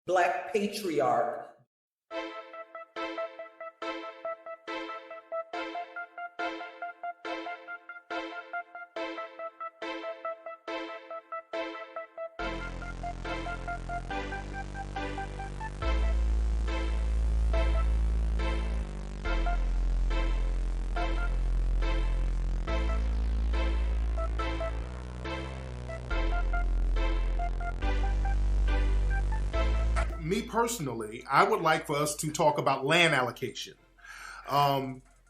Black patriarch. Me personally, I would like for us to talk about land allocation.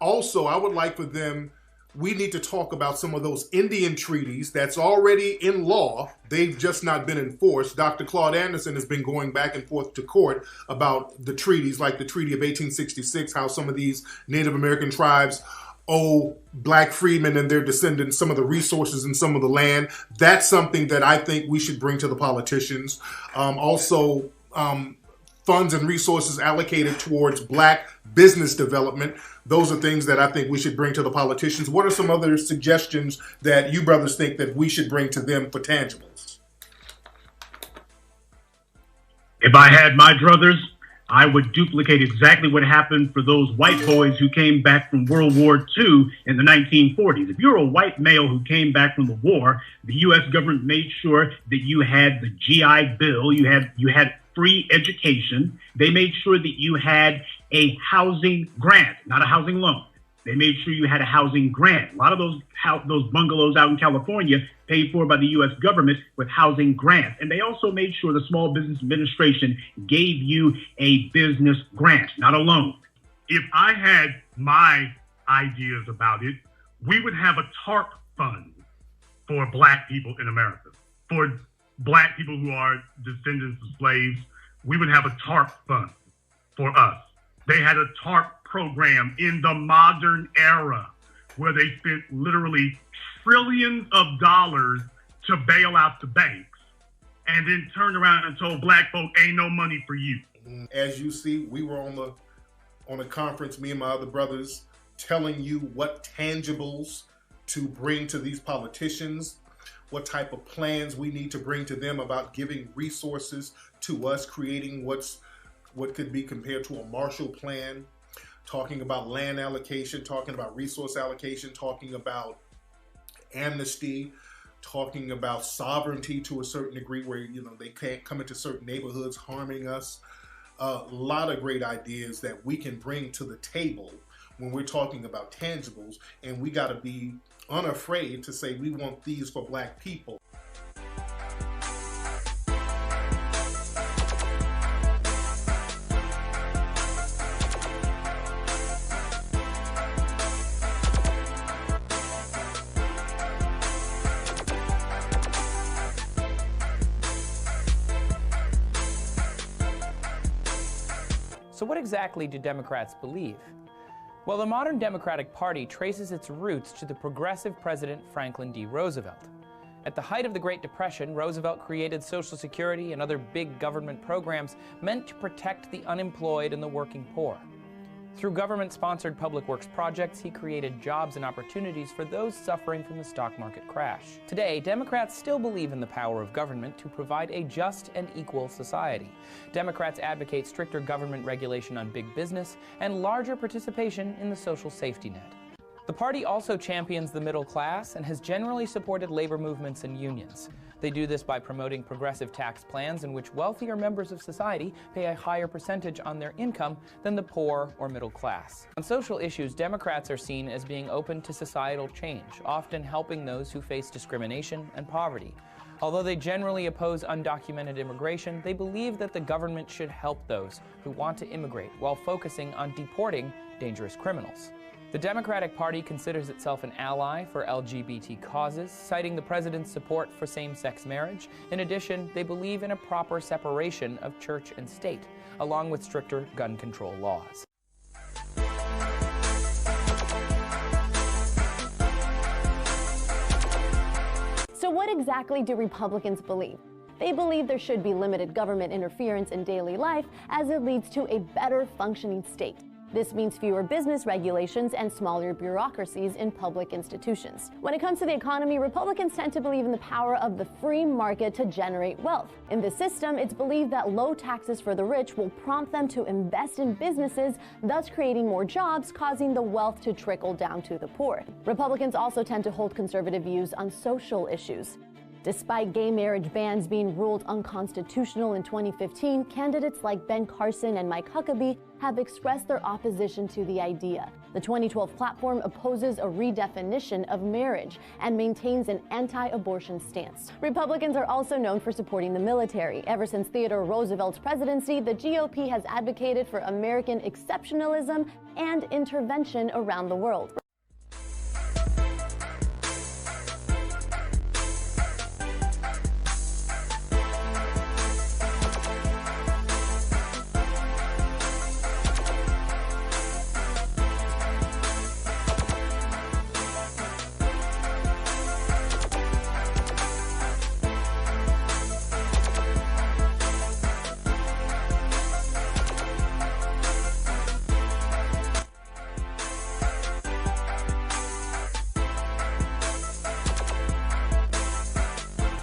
Also, I would like for we need to talk about some of those Indian treaties that's already in law. They've just not been enforced. Dr. Claude Anderson has been going back and forth to court about the treaties, like the Treaty of 1866, how some of these Native American tribes owe black freedmen and their descendants some of the resources and some of the land. That's something that I think we should bring to the politicians. Also, funds and resources allocated towards black business development. Those are things that I think we should bring to the politicians. What are some other suggestions that you brothers think that we should bring to them for tangibles? If I had my druthers, I would duplicate exactly what happened for those white boys who came back from World War II in the 1940s. If you're a white male who came back from the war, the U.S. government made sure that you had the GI Bill, you had free education. They made sure that you had a housing grant, not a housing loan. They made sure you had a housing grant. A lot of those bungalows out in California paid for by the U.S. government with housing grants. And they also made sure the Small Business Administration gave you a business grant, not a loan. If I had my ideas about it, we would have a TARP fund for black people in America. For black people who are descendants of slaves, we would have a TARP fund for us. They had a TARP program in the modern era where they spent literally trillions of dollars to bail out the banks and then turned around and told black folk, ain't no money for you. As you see, we were on a conference, me and my other brothers, telling you what tangibles to bring to these politicians, what type of plans we need to bring to them about giving resources to us, creating what could be compared to a Marshall Plan, talking about land allocation, talking about resource allocation, talking about amnesty, talking about sovereignty to a certain degree where, they can't come into certain neighborhoods harming us. A lot of great ideas that we can bring to the table when we're talking about tangibles, and we got to be unafraid to say we want these for black people. So what exactly do Democrats believe? Well, the modern Democratic Party traces its roots to the progressive President Franklin D. Roosevelt. At the height of the Great Depression, Roosevelt created Social Security and other big government programs meant to protect the unemployed and the working poor. Through government-sponsored public works projects, he created jobs and opportunities for those suffering from the stock market crash. Today, Democrats still believe in the power of government to provide a just and equal society. Democrats advocate stricter government regulation on big business and larger participation in the social safety net. The party also champions the middle class and has generally supported labor movements and unions. They do this by promoting progressive tax plans in which wealthier members of society pay a higher percentage on their income than the poor or middle class. On social issues, Democrats are seen as being open to societal change, often helping those who face discrimination and poverty. Although they generally oppose undocumented immigration, they believe that the government should help those who want to immigrate while focusing on deporting dangerous criminals. The Democratic Party considers itself an ally for LGBT causes, citing the president's support for same-sex marriage. In addition, they believe in a proper separation of church and state, along with stricter gun control laws. So what exactly do Republicans believe? They believe there should be limited government interference in daily life as it leads to a better functioning state. This means fewer business regulations and smaller bureaucracies in public institutions. When it comes to the economy, Republicans tend to believe in the power of the free market to generate wealth. In this system, it's believed that low taxes for the rich will prompt them to invest in businesses, thus creating more jobs, causing the wealth to trickle down to the poor. Republicans also tend to hold conservative views on social issues. Despite gay marriage bans being ruled unconstitutional in 2015, candidates like Ben Carson and Mike Huckabee have expressed their opposition to the idea. The 2012 platform opposes a redefinition of marriage and maintains an anti-abortion stance. Republicans are also known for supporting the military. Ever since Theodore Roosevelt's presidency, the GOP has advocated for American exceptionalism and intervention around the world.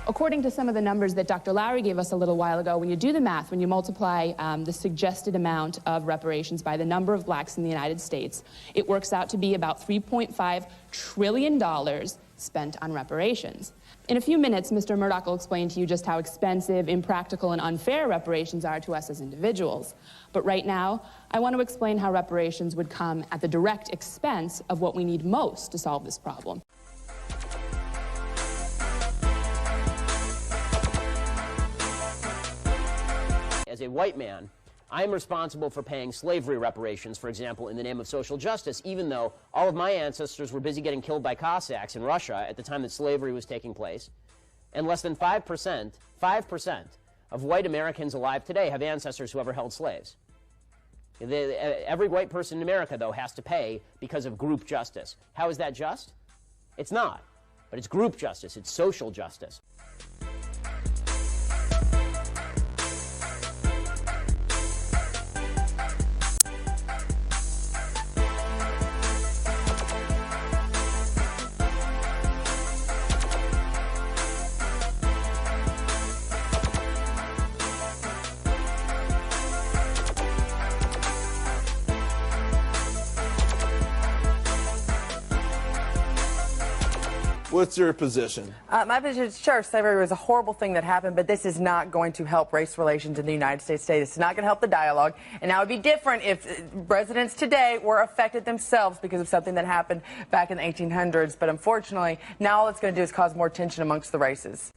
According to some of the numbers that Dr. Lowry gave us a little while ago, when you do the math, when you multiply the suggested amount of reparations by the number of blacks in the United States, it works out to be about $3.5 trillion spent on reparations. In a few minutes, Mr. Murdoch will explain to you just how expensive, impractical, and unfair reparations are to us as individuals. But right now, I want to explain how reparations would come at the direct expense of what we need most to solve this problem. As a white man, I'm responsible for paying slavery reparations, for example, in the name of social justice, even though all of my ancestors were busy getting killed by Cossacks in Russia at the time that slavery was taking place. And less than 5% of white Americans alive today have ancestors who ever held slaves. Every white person in America, though, has to pay because of group justice. How is that just? It's not. But it's group justice. It's social justice. What's your position? My position is, sure, slavery was a horrible thing that happened, but this is not going to help race relations in the United States today. This is not going to help the dialogue. And now it would be different if residents today were affected themselves because of something that happened back in the 1800s. But unfortunately, now all it's going to do is cause more tension amongst the races.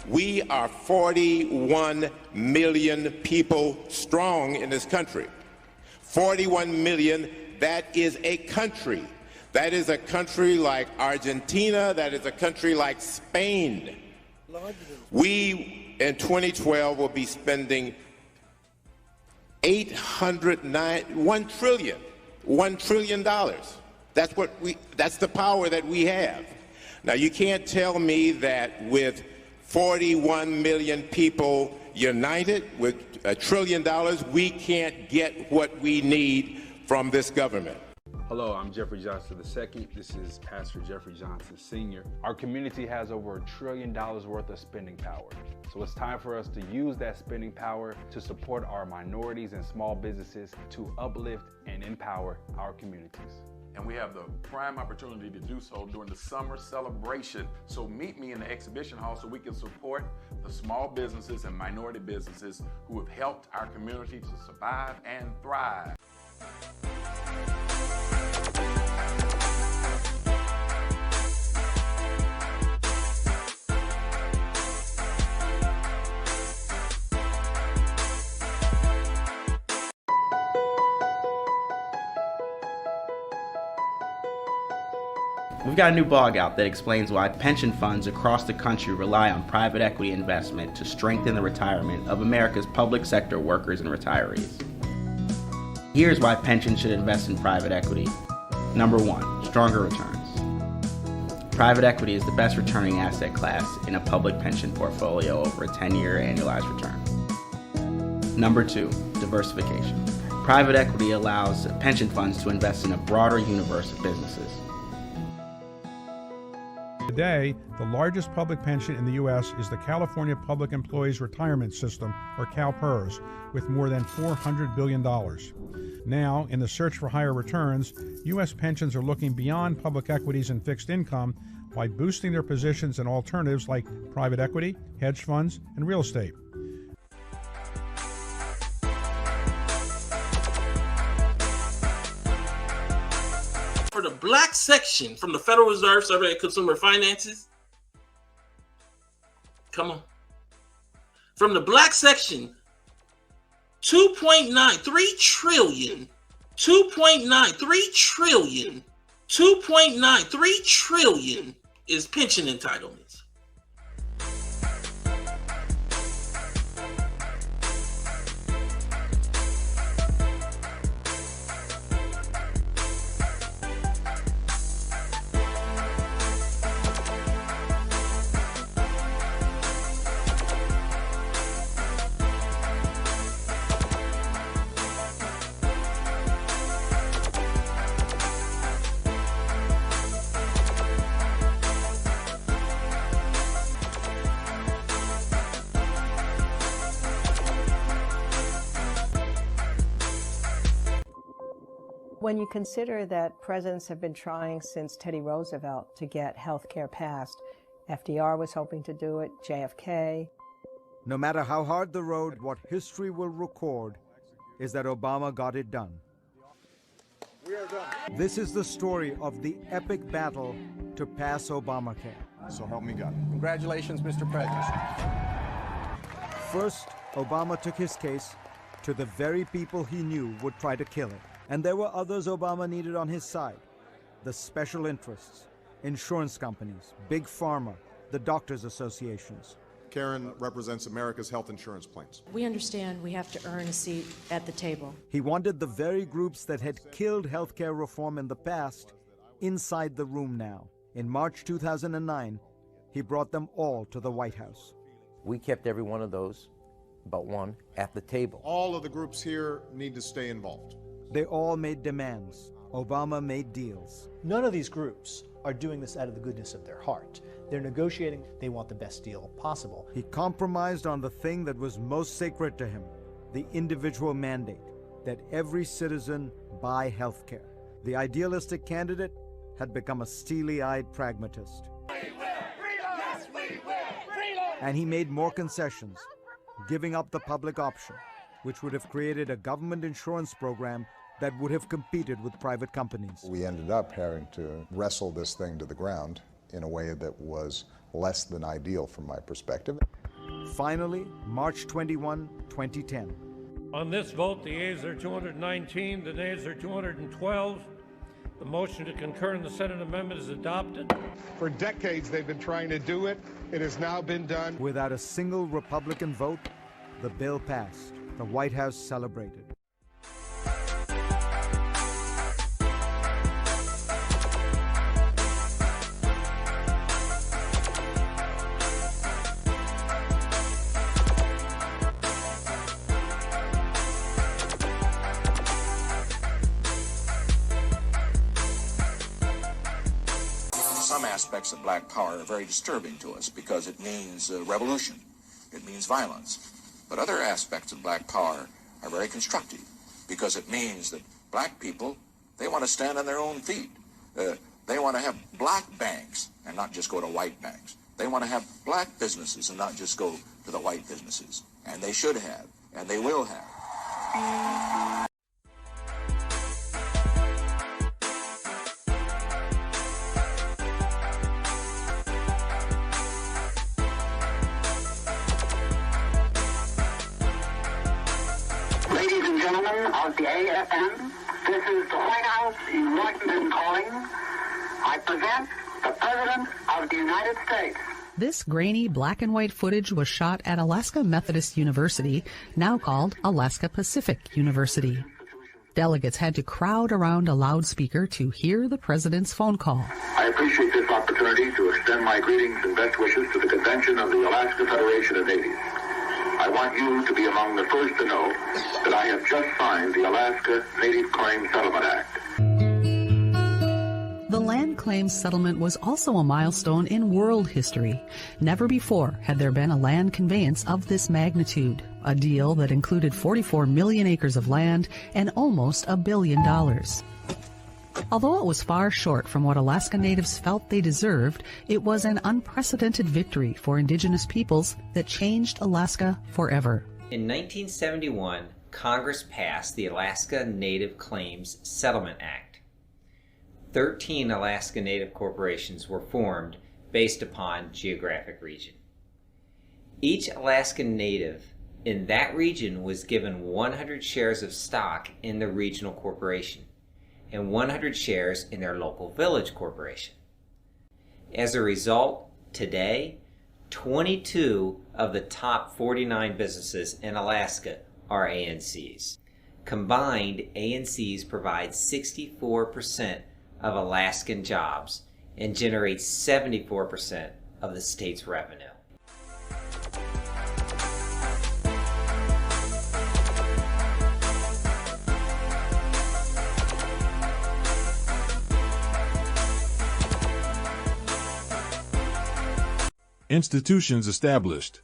We are 41 million people strong in this country. 41 million, that is a country. That is a country like Argentina, that is a country like Spain. We, in 2012, will be spending $1 trillion. That's the power that we have. Now, you can't tell me that with 41 million people united with $1 trillion, we can't get what we need from this government. Hello, I'm Jeffrey Johnson II. This is Pastor Jeffrey Johnson Sr. Our community has over $1 trillion worth of spending power. So it's time for us to use that spending power to support our minorities and small businesses to uplift and empower our communities. And we have the prime opportunity to do so during the summer celebration. So meet me in the exhibition hall so we can support the small businesses and minority businesses who have helped our community to survive and thrive. We've got a new blog out that explains why pension funds across the country rely on private equity investment to strengthen the retirement of America's public sector workers and retirees. Here's why pensions should invest in private equity. Number 1, stronger returns. Private equity is the best returning asset class in a public pension portfolio over a 10-year annualized return. Number 2, diversification. Private equity allows pension funds to invest in a broader universe of businesses. Today, the largest public pension in the U.S. is the California Public Employees Retirement System, or CalPERS, with more than $400 billion. Now, in the search for higher returns, U.S. pensions are looking beyond public equities and fixed income by boosting their positions in alternatives like private equity, hedge funds, and real estate. For the black section from the Federal Reserve Survey of Consumer Finances, come on. From the black section, 2.93 trillion is pension entitlements. When you consider that presidents have been trying since Teddy Roosevelt to get health care passed, FDR was hoping to do it, JFK. No matter how hard the road, what history will record is that Obama got it done. We are done. This is the story of the epic battle to pass Obamacare. So help me God. Congratulations, Mr. President. First, Obama took his case to the very people he knew would try to kill it. And there were others Obama needed on his side. The special interests, insurance companies, big pharma, the doctors' associations. Karen represents America's health insurance plans. We understand we have to earn a seat at the table. He wanted the very groups that had killed healthcare reform in the past inside the room now. In March 2009, he brought them all to the White House. We kept every one of those, but one, at the table. All of the groups here need to stay involved. They all made demands. Obama made deals. None of these groups are doing this out of the goodness of their heart. They're negotiating. They want the best deal possible. He compromised on the thing that was most sacred to him, the individual mandate, that every citizen buy health care. The idealistic candidate had become a steely-eyed pragmatist. We will! Freedom! Yes, we will! Freedom! And he made more concessions, giving up the public option, which would have created a government insurance program that would have competed with private companies. We ended up having to wrestle this thing to the ground in a way that was less than ideal from my perspective. Finally, March 21, 2010. On this vote, the ayes are 219, the nays are 212. The motion to concur in the Senate amendment is adopted. For decades they've been trying to do it. It has now been done. Without a single Republican vote, the bill passed. The White House celebrated. Some aspects of black power are very disturbing to us because it means revolution. It means violence. But other aspects of black power are very constructive because it means that black people, they want to stand on their own feet. They want to have black banks and not just go to white banks. They want to have black businesses and not just go to the white businesses. And they should have, and they will have. Ladies and gentlemen of the AFM, this is the White House in Washington calling. I present the President of the United States. This grainy black and white footage was shot at Alaska Methodist University, now called Alaska Pacific University. Delegates had to crowd around a loudspeaker to hear the president's phone call. I appreciate this opportunity to extend my greetings and best wishes to the convention of the Alaska Federation of Natives. I want you to be among the first to know that I have just signed the Alaska Native Claims Settlement Act. The land claims settlement was also a milestone in world history. Never before had there been a land conveyance of this magnitude, a deal that included 44 million acres of land and almost $1 billion. Although it was far short from what Alaska Natives felt they deserved, it was an unprecedented victory for Indigenous peoples that changed Alaska forever. In 1971, Congress passed the Alaska Native Claims Settlement Act. 13 Alaska Native corporations were formed based upon geographic region. Each Alaskan Native in that region was given 100 shares of stock in the regional corporation and 100 shares in their local village corporation. As a result, today, 22 of the top 49 businesses in Alaska are ANCs. Combined, ANCs provide 64% of Alaskan jobs and generate 74% of the state's revenue. Institutions established.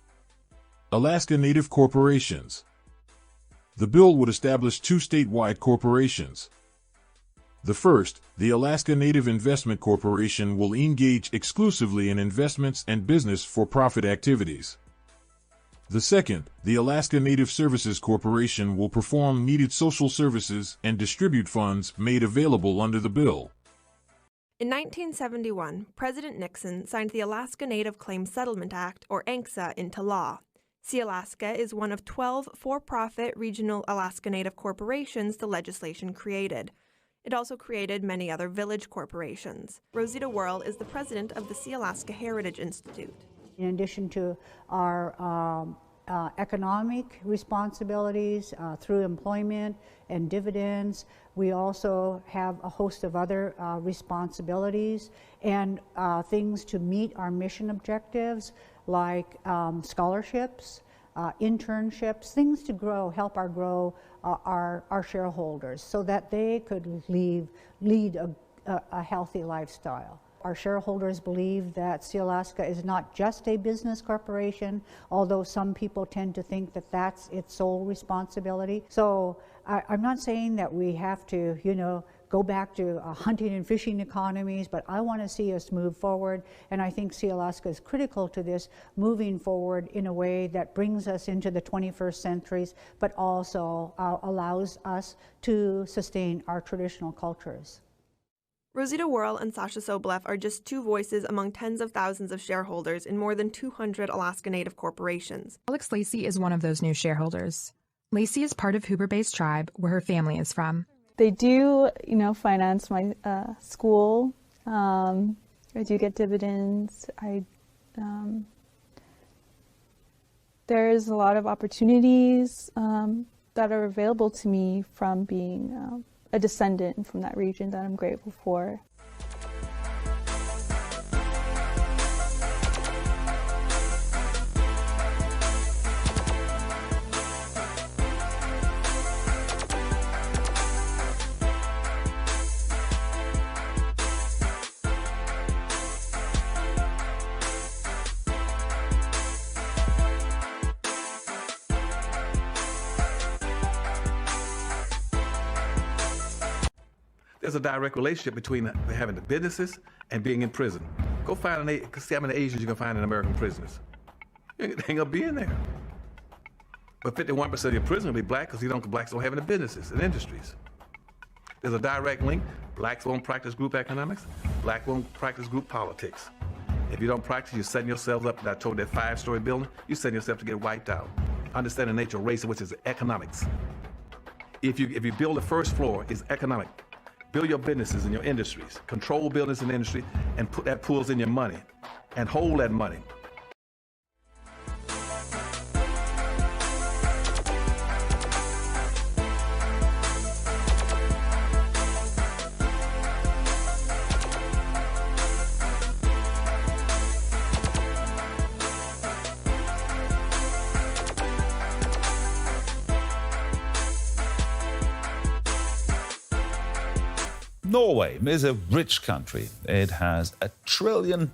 Alaska Native corporations. The bill would establish 2 statewide corporations. The first, the Alaska Native Investment Corporation, will engage exclusively in investments and business for-profit activities. The second, the Alaska Native Services Corporation, will perform needed social services and distribute funds made available under the bill. In 1971, President Nixon signed the Alaska Native Claims Settlement Act, or ANCSA, into law. Sealaska is one of 12 for-profit regional Alaska Native corporations the legislation created. It also created many other village corporations. Rosita Whirl is the president of the Sealaska Heritage Institute. In addition to our economic responsibilities through employment and dividends, we also have a host of other responsibilities and things to meet our mission objectives, like scholarships, internships, things to help grow our shareholders so that they could lead a healthy lifestyle. Our shareholders believe that Sealaska is not just a business corporation, although some people tend to think that that's its sole responsibility. So I'm not saying that we have to, go back to hunting and fishing economies, but I want to see us move forward, and I think Sealaska is critical to this, moving forward in a way that brings us into the 21st centuries, but also allows us to sustain our traditional cultures. Rosita Whirl and Sasha Soblev are just 2 voices among tens of thousands of shareholders in more than 200 Alaska Native corporations. Alex Lacey is one of those new shareholders. Lacey is part of Hoover-based tribe, where her family is from. They do, finance my school. I do get dividends. There's a lot of opportunities that are available to me from being a descendant from that region that I'm grateful for. There's a direct relationship between having the businesses and being in prison. Go find see how many Asians you can find in American prisoners. You ain't gonna be in there. But 51% of your prison will be black because blacks don't have any businesses and industries. There's a direct link. Blacks won't practice group economics. Black won't practice group politics. If you don't practice, you're setting yourselves up. I told that 5-story building, you're setting yourself to get wiped out. Understand the nature of race, which is economics. If you build the first floor, it's economic. Build your businesses and your industries. Control business and industry, and put that pools in your money, and hold that money. Norway is a rich country. It has $1 trillion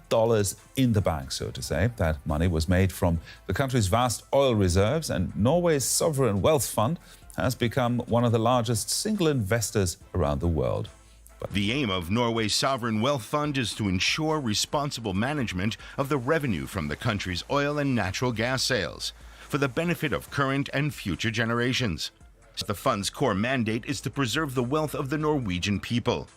in the bank, so to say. That money was made from the country's vast oil reserves, and Norway's sovereign wealth fund has become one of the largest single investors around the world. The aim of Norway's sovereign wealth fund is to ensure responsible management of the revenue from the country's oil and natural gas sales for the benefit of current and future generations. The fund's core mandate is to preserve the wealth of the Norwegian people.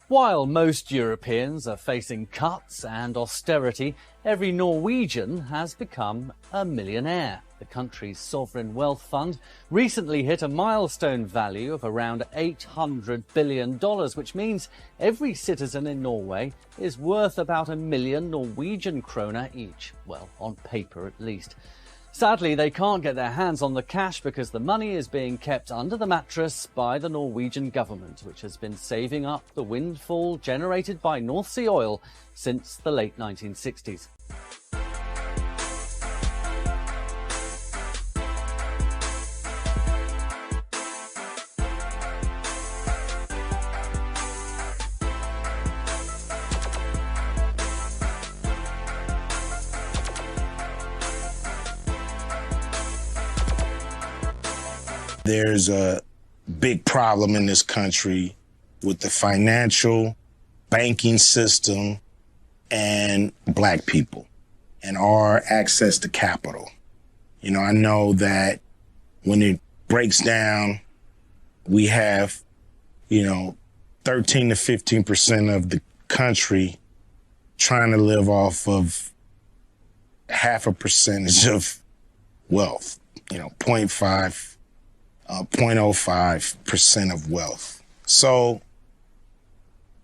While most Europeans are facing cuts and austerity, every Norwegian has become a millionaire. The country's sovereign wealth fund recently hit a milestone value of around $800 billion, which means every citizen in Norway is worth about 1 million Norwegian kroner each. Well, on paper at least. Sadly, they can't get their hands on the cash because the money is being kept under the mattress by the Norwegian government, which has been saving up the windfall generated by North Sea oil since the late 1960s. There's a big problem in this country with the financial banking system and black people and our access to capital. You know, I know that when it breaks down, we have, 13 to 15% of the country trying to live off of half a percentage of wealth, 0.05% of wealth. So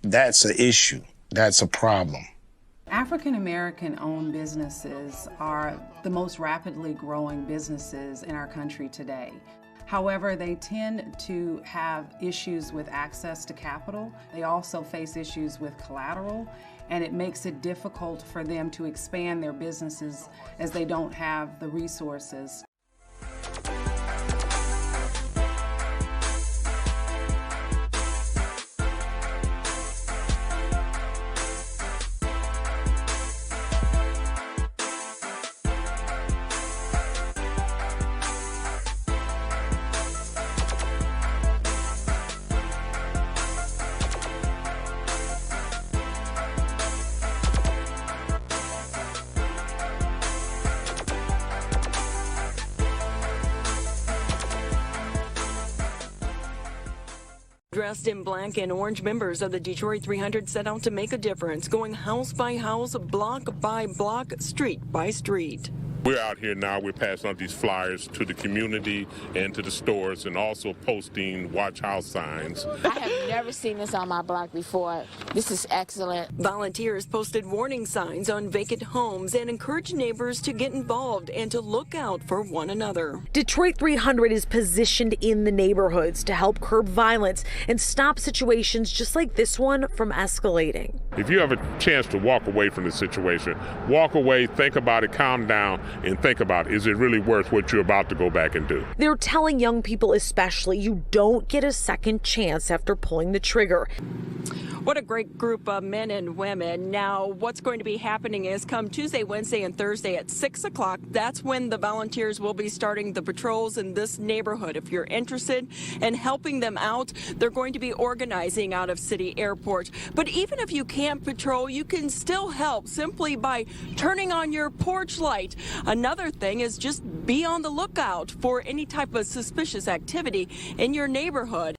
that's an issue. That's a problem. African American owned businesses are the most rapidly growing businesses in our country today. However, they tend to have issues with access to capital. They also face issues with collateral, and it makes it difficult for them to expand their businesses as they don't have the resources. Dressed in black and orange, members of the Detroit 300 set out to make a difference, going house by house, block by block, street by street. We're out here now. We're passing out these flyers to the community and to the stores, and also posting watch house signs. I have never seen this on my block before. This is excellent. Volunteers posted warning signs on vacant homes and encouraged neighbors to get involved and to look out for one another. Detroit 300 is positioned in the neighborhoods to help curb violence and stop situations just like this one from escalating. If you have a chance to walk away from the situation, walk away, think about it, calm down, and think about, is it really worth what you're about to go back and do? They're telling young people especially, you don't get a second chance after pulling the trigger. What a great group of men and women. Now, what's going to be happening is come Tuesday, Wednesday, and Thursday at 6 o'clock, that's when the volunteers will be starting the patrols in this neighborhood. If you're interested in helping them out, they're going to be organizing out of City Airport. But even if you can't patrol, you can still help simply by turning on your porch light. Another thing is just be on the lookout for any type of suspicious activity in your neighborhood.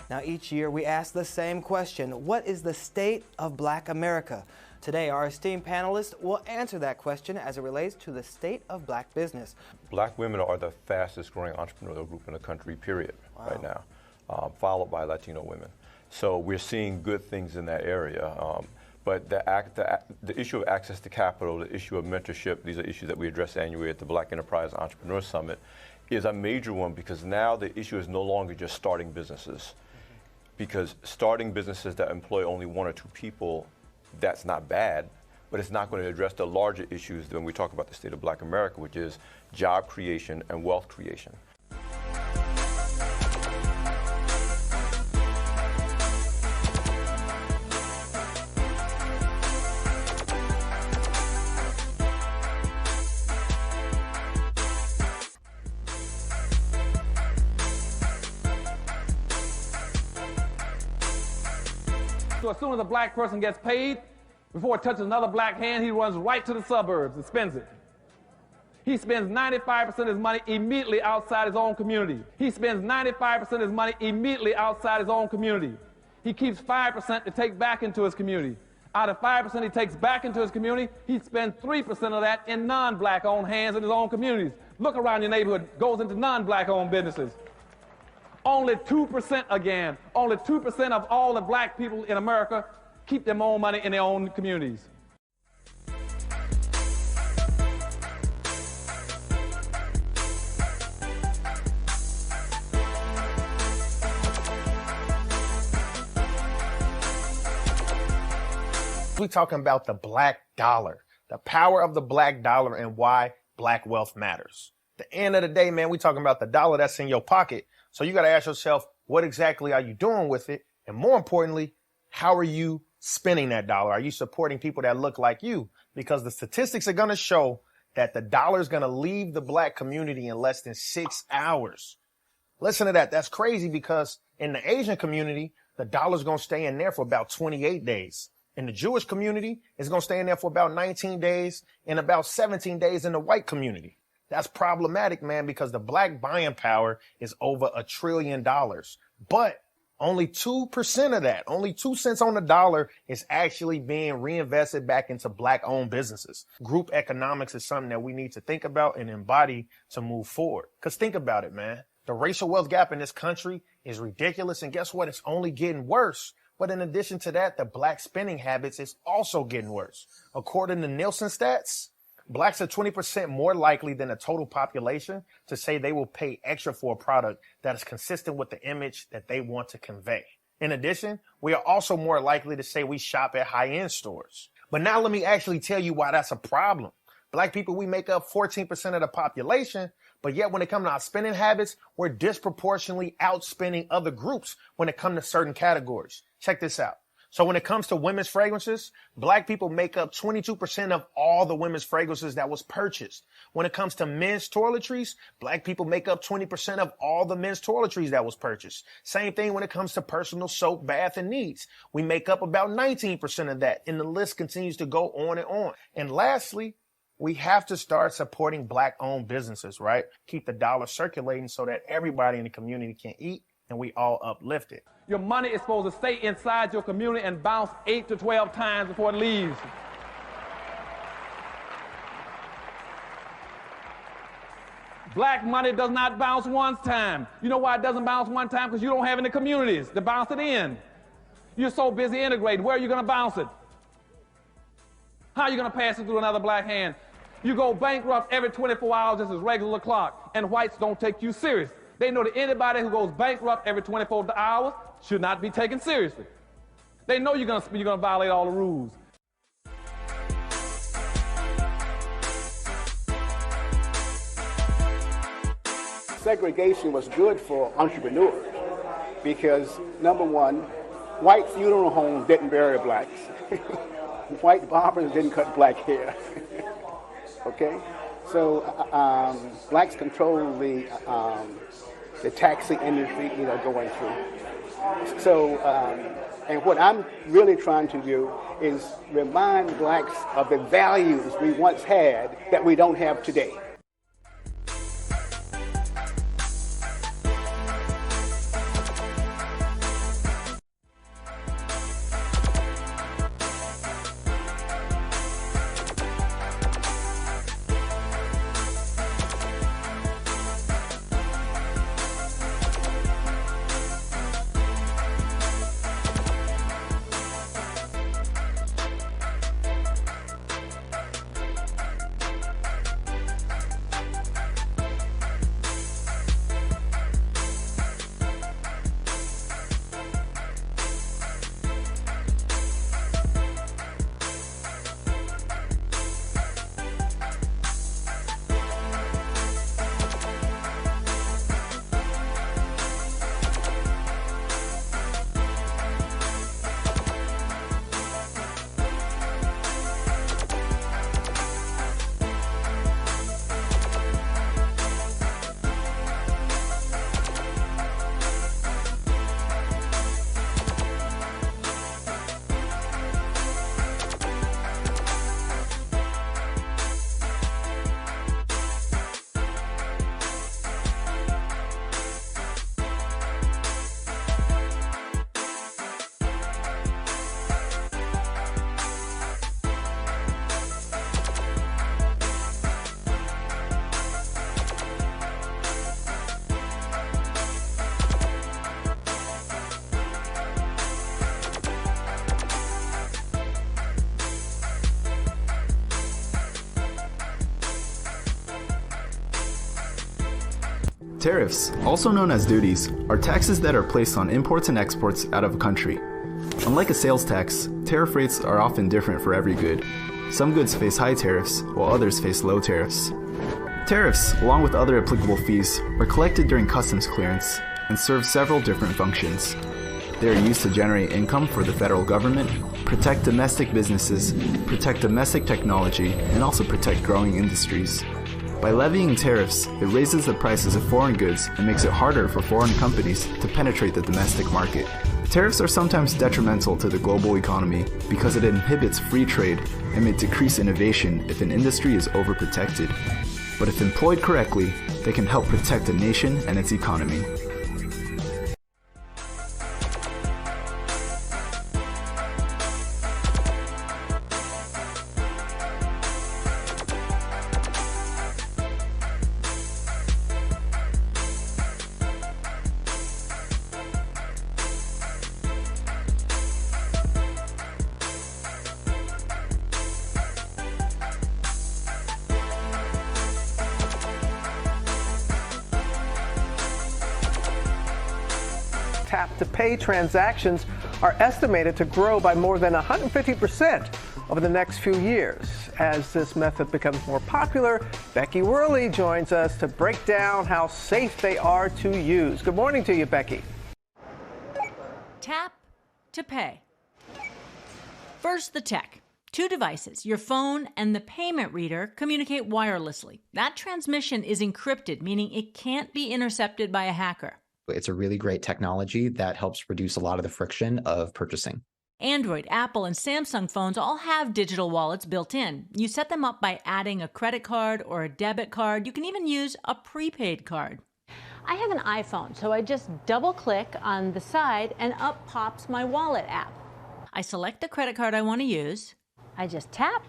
Now, each year we ask the same question: what is the state of Black America? Today, our esteemed panelists will answer that question as it relates to the state of Black business. Black women are the fastest growing entrepreneurial group in the country, period, right now, followed by Latino women. So we're seeing good things in that area. But the issue of access to capital, the issue of mentorship, these are issues that we address annually at the Black Enterprise Entrepreneur Summit, is a major one, because now the issue is no longer just starting businesses. Because starting businesses that employ only 1 or 2 people, that's not bad, but it's not going to address the larger issues when we talk about the state of Black America, which is job creation and wealth creation. So as soon as a black person gets paid, before it touches another black hand, he runs right to the suburbs and spends it. He spends 95% of his money immediately outside his own community. He spends 95% of his money immediately outside his own community. He keeps 5% to take back into his community. Out of 5% he takes back into his community, he spends 3% of that in non-black owned hands in his own communities. Look around your neighborhood, goes into non-black owned businesses. Only 2% again, only 2% of all the black people in America keep their own money in their own communities. We're talking about the black dollar, the power of the black dollar and why black wealth matters. At the end of the day, man, we're talking about the dollar that's in your pocket. So you got to ask yourself, what exactly are you doing with it? And more importantly, how are you spending that dollar? Are you supporting people that look like you? Because the statistics are going to show that the dollar is going to leave the black community in less than 6 hours. Listen to that. That's crazy, because in the Asian community, the dollar's going to stay in there for about 28 days. In the Jewish community, it's going to stay in there for about 19 days and about 17 days in the white community. That's problematic, man, because the black buying power is over $1 trillion. But only 2% of that, only 2 cents on the dollar, is actually being reinvested back into black-owned businesses. Group economics is something that we need to think about and embody to move forward. Because think about it, man. The racial wealth gap in this country is ridiculous. And guess what? It's only getting worse. But in addition to that, the black spending habits is also getting worse. According to Nielsen stats, blacks are 20% more likely than the total population to say they will pay extra for a product that is consistent with the image that they want to convey. In addition, we are also more likely to say we shop at high-end stores. But now let me actually tell you why that's a problem. Black people, we make up 14% of the population, but yet when it comes to our spending habits, we're disproportionately outspending other groups when it comes to certain categories. Check this out. So when it comes to women's fragrances, black people make up 22% of all the women's fragrances that was purchased. When it comes to men's toiletries, black people make up 20% of all the men's toiletries that was purchased. Same thing when it comes to personal soap, bath, and needs. We make up about 19% of that, and the list continues to go on and on. And lastly, we have to start supporting black-owned businesses, right? Keep the dollar circulating so that everybody in the community can eat and we all uplift it. Your money is supposed to stay inside your community and bounce 8 to 12 times before it leaves. Black money does not bounce one time. You know why it doesn't bounce one time? Because you don't have any communities to bounce it in. You're so busy integrating. Where are you going to bounce it? How are you going to pass it through another black hand? You go bankrupt every 24 hours just as regular clock, and whites don't take you serious. They know that anybody who goes bankrupt every 24 hours should not be taken seriously. They know you're gonna violate all the rules. Segregation was good for entrepreneurs because, number one, white funeral homes didn't bury blacks. White barbers didn't cut black hair. Okay? So blacks control the taxi industry, going through. So, and what I'm really trying to do is remind blacks of the values we once had that we don't have today. Tariffs, also known as duties, are taxes that are placed on imports and exports out of a country. Unlike a sales tax, tariff rates are often different for every good. Some goods face high tariffs, while others face low tariffs. Tariffs, along with other applicable fees, are collected during customs clearance and serve several different functions. They are used to generate income for the federal government, protect domestic businesses, protect domestic technology, and also protect growing industries. By levying tariffs, it raises the prices of foreign goods and makes it harder for foreign companies to penetrate the domestic market. Tariffs are sometimes detrimental to the global economy because it inhibits free trade and may decrease innovation if an industry is overprotected. But if employed correctly, they can help protect a nation and its economy. Tap-to-pay transactions are estimated to grow by more than 150% over the next few years. As this method becomes more popular, Becky Worley joins us to break down how safe they are to use. Good morning to you, Becky. Tap to pay. First, the tech. 2 devices, your phone and the payment reader, communicate wirelessly. That transmission is encrypted, meaning it can't be intercepted by a hacker. It's a really great technology that helps reduce a lot of the friction of purchasing. Android, Apple, and Samsung phones all have digital wallets built in. You set them up by adding a credit card or a debit card. You can even use a prepaid card. I have an iPhone, so I just double-click on the side and up pops my wallet app. I select the credit card I want to use. I just tap,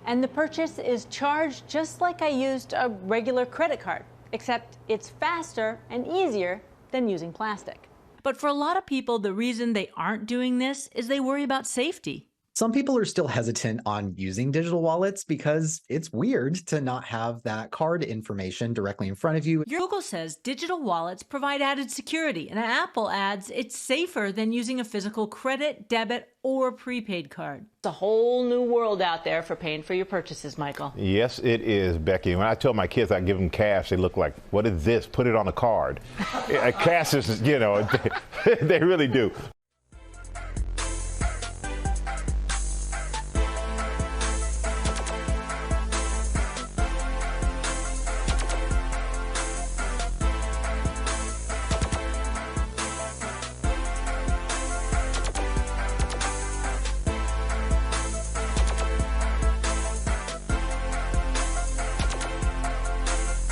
and the purchase is charged just like I used a regular credit card, except it's faster and easier than using plastic. But for a lot of people, the reason they aren't doing this is they worry about safety. Some people are still hesitant on using digital wallets because it's weird to not have that card information directly in front of you. Google says digital wallets provide added security, and Apple adds it's safer than using a physical credit, debit, or prepaid card. It's a whole new world out there for paying for your purchases, Michael. Yes, it is, Becky. When I tell my kids I give them cash, they look like, what is this? Put it on a card. Cash is, they really do.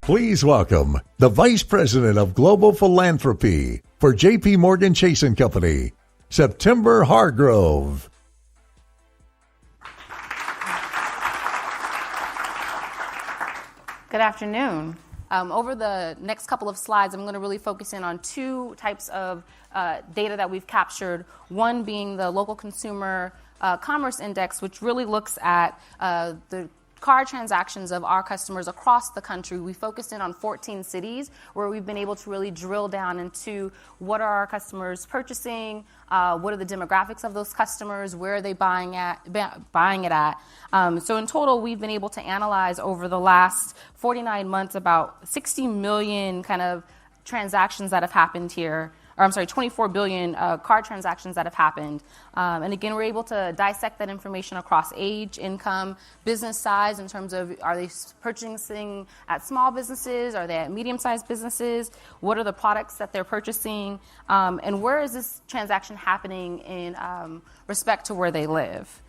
Please welcome the Vice President of Global Philanthropy for J.P. Morgan Chase & Company, September Hargrove. Good afternoon. Over the next couple of slides, I'm going to really focus in on 2 types of data that we've captured, one being the local consumer commerce index, which really looks at the card transactions of our customers across the country. We focused in on 14 cities where we've been able to really drill down into what are our customers purchasing, what are the demographics of those customers, where are they buying it at. So in total, we've been able to analyze over the last 49 months about 60 million kind of transactions that have happened here. Or 24 billion card transactions that have happened. And again, we're able to dissect that information across age, income, business size in terms of are they purchasing at small businesses? Are they at medium-sized businesses? What are the products that they're purchasing? And where is this transaction happening in respect to where they live?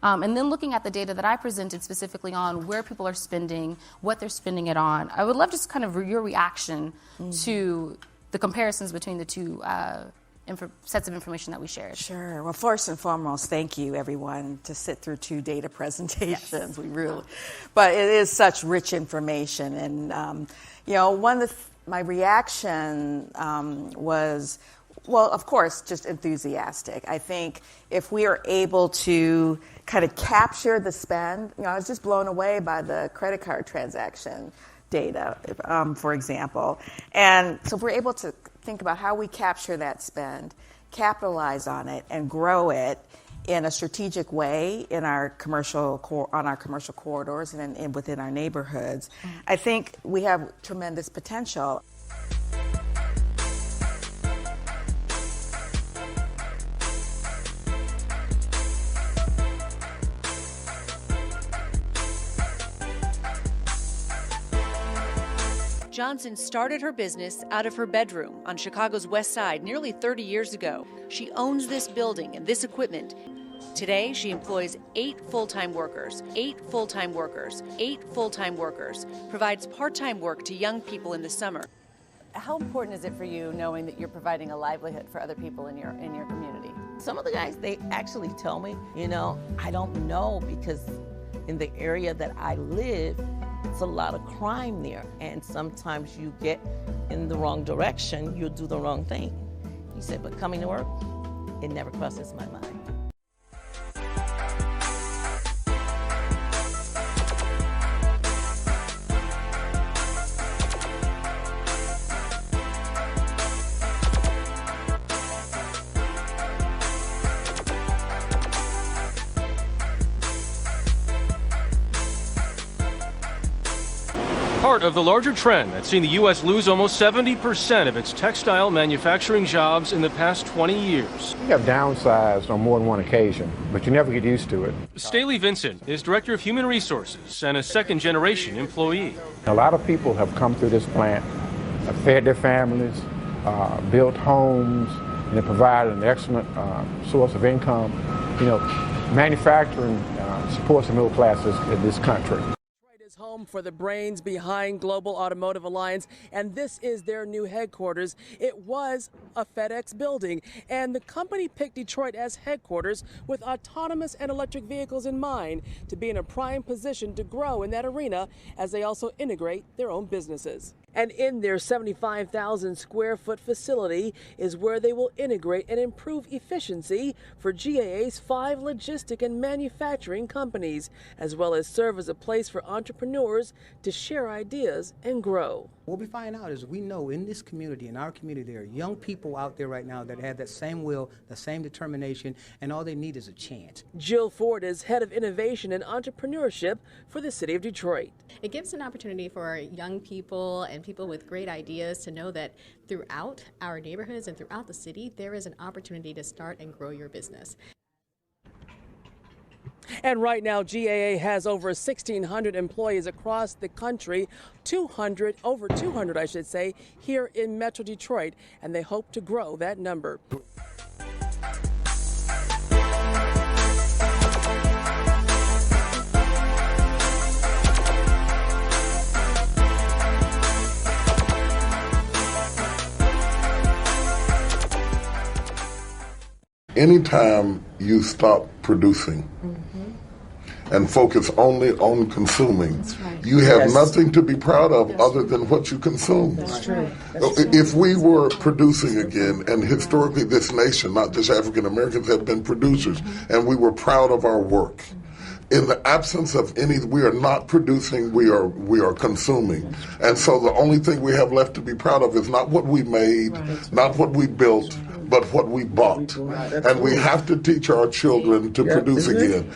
And then looking at the data that I presented specifically on where people are spending, what they're spending it on, I would love just kind of your reaction to the comparisons between the 2 sets of information that we shared. Sure. Well, first and foremost, thank you, everyone, to sit through 2 data presentations. Yes. But it is such rich information. And, one of my reaction was, well, of course, just enthusiastic. I think if we are able to kind of capture the spend, I was just blown away by the credit card transaction data, for example. And so if we're able to think about how we capture that spend, capitalize on it, and grow it in a strategic way in our commercial corridors and within our neighborhoods, I think we have tremendous potential. Johnson started her business out of her bedroom on Chicago's West Side nearly 30 years ago. She owns this building and this equipment. Today, she employs 8 full-time workers, 8 full-time workers, 8 full-time workers, provides part-time work to young people in the summer. How important is it for you knowing that you're providing a livelihood for other people in your community? Some of the guys, they actually tell me, I don't know, because in the area that I live, it's a lot of crime there, and sometimes you get in the wrong direction, you'll do the wrong thing. He said, but coming to work, it never crosses my mind. Part of the larger trend that's seen the U.S. lose almost 70% of its textile manufacturing jobs in the past 20 years. We have downsized on more than one occasion, but you never get used to it. Staley Vincent is Director of Human Resources and a second-generation employee. A lot of people have come through this plant, have fed their families, built homes, and it provided an excellent source of income. You know, manufacturing supports the middle classes in this country. Is home for the brains behind Global Automotive Alliance, and this is their new headquarters. It was a FedEx building, and the company picked Detroit as headquarters with autonomous and electric vehicles in mind to be in a prime position to grow in that arena as they also integrate their own businesses. And in their 75,000 square foot facility is where they will integrate and improve efficiency for GAA's 5 logistic and manufacturing companies, as well as serve as a place for entrepreneurs to share ideas and grow. What we find out is we know in this community, in our community, there are young people out there right now that have that same will, the same determination, and all they need is a chance. Jill Ford is head of innovation and entrepreneurship for the city of Detroit. It gives an opportunity for young people and people with great ideas to know that throughout our neighborhoods and throughout the city, there is an opportunity to start and grow your business. And right now, GAA has over 1,600 employees across the country, over 200, I should say, here in Metro Detroit, and they hope to grow that number. Anytime you stop producing and focus only on consuming, you have nothing to be proud of other than what you consume. That's true. If we were producing again, and historically this nation, not just African Americans, have been producers, and we were proud of our work. In the absence of any, we are not producing, we are consuming. And so the only thing we have left to be proud of is not what we made, not what we built, but what we bought. And we have to teach our children to produce again.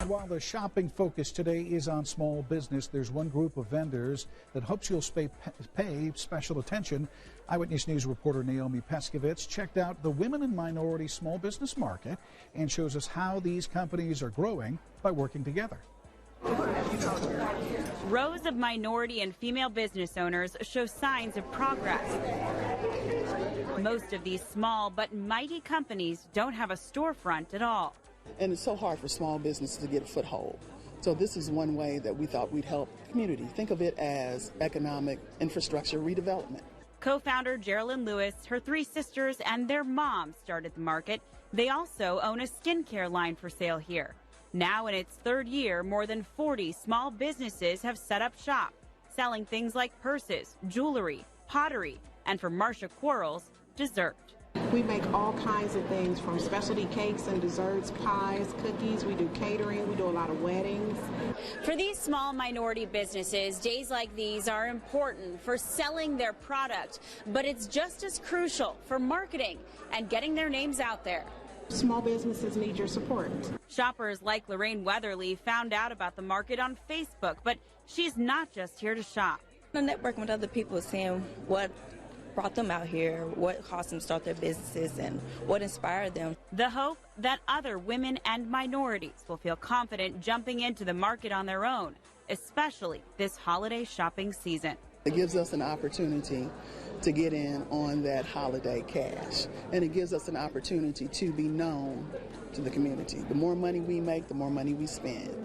While the shopping focus today is on small business, there's one group of vendors that hopes you'll pay special attention. Eyewitness News reporter Naomi Peskovitz checked out the women and minority small business market and shows us how these companies are growing by working together. Rows of minority and female business owners show signs of progress. Most of these small but mighty companies don't have a storefront at all. And it's so hard for small businesses to get a foothold. So this is one way that we thought we'd help the community. Think of it as economic infrastructure redevelopment. Co-founder Geraldine Lewis, her 3 sisters, and their mom started the market. They also own a skincare line for sale here. Now in its 3rd year, more than 40 small businesses have set up shop, selling things like purses, jewelry, pottery, and for Marcia Quarles, dessert. We make all kinds of things from specialty cakes and desserts, pies, cookies. We do catering. We do a lot of weddings. For these small minority businesses, days like these are important for selling their product, but it's just as crucial for marketing and getting their names out there. Small businesses need your support. Shoppers like Lorraine Weatherly found out about the market on Facebook, but she's not just here to shop. I'm networking with other people, seeing what brought them out here, what caused them to start their businesses, and what inspired them. The hope that other women and minorities will feel confident jumping into the market on their own, especially this holiday shopping season. It gives us an opportunity to get in on that holiday cash, and it gives us an opportunity to be known to the community. The more money we make, the more money we spend.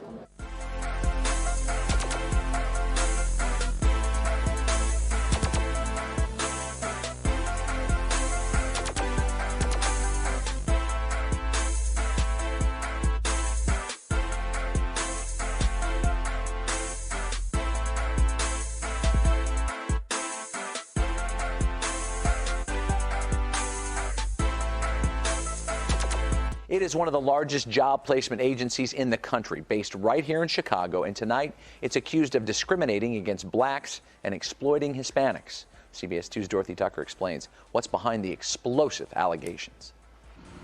It is one of the largest job placement agencies in the country, based right here in Chicago, and tonight it's accused of discriminating against blacks and exploiting Hispanics. CBS 2's Dorothy Tucker explains what's behind the explosive allegations.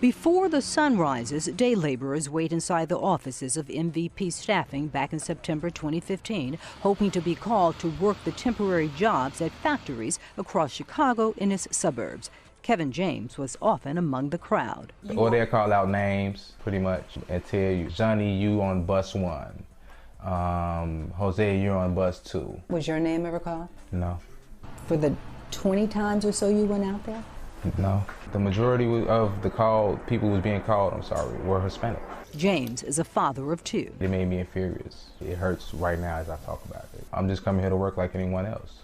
Before the sun rises, day laborers wait inside the offices of MVP Staffing back in September 2015, hoping to be called to work the temporary jobs at factories across Chicago and its suburbs. Kevin James was often among the crowd. Or they'll call out names, pretty much, and tell you, Johnny, you on bus 1. Jose, you're on bus 2. Was your name ever called? No. For the 20 times or so you went out there? No. The majority of the people who was being called, were Hispanic. James is a father of 2. It made me inferior. It hurts right now as I talk about it. I'm just coming here to work like anyone else.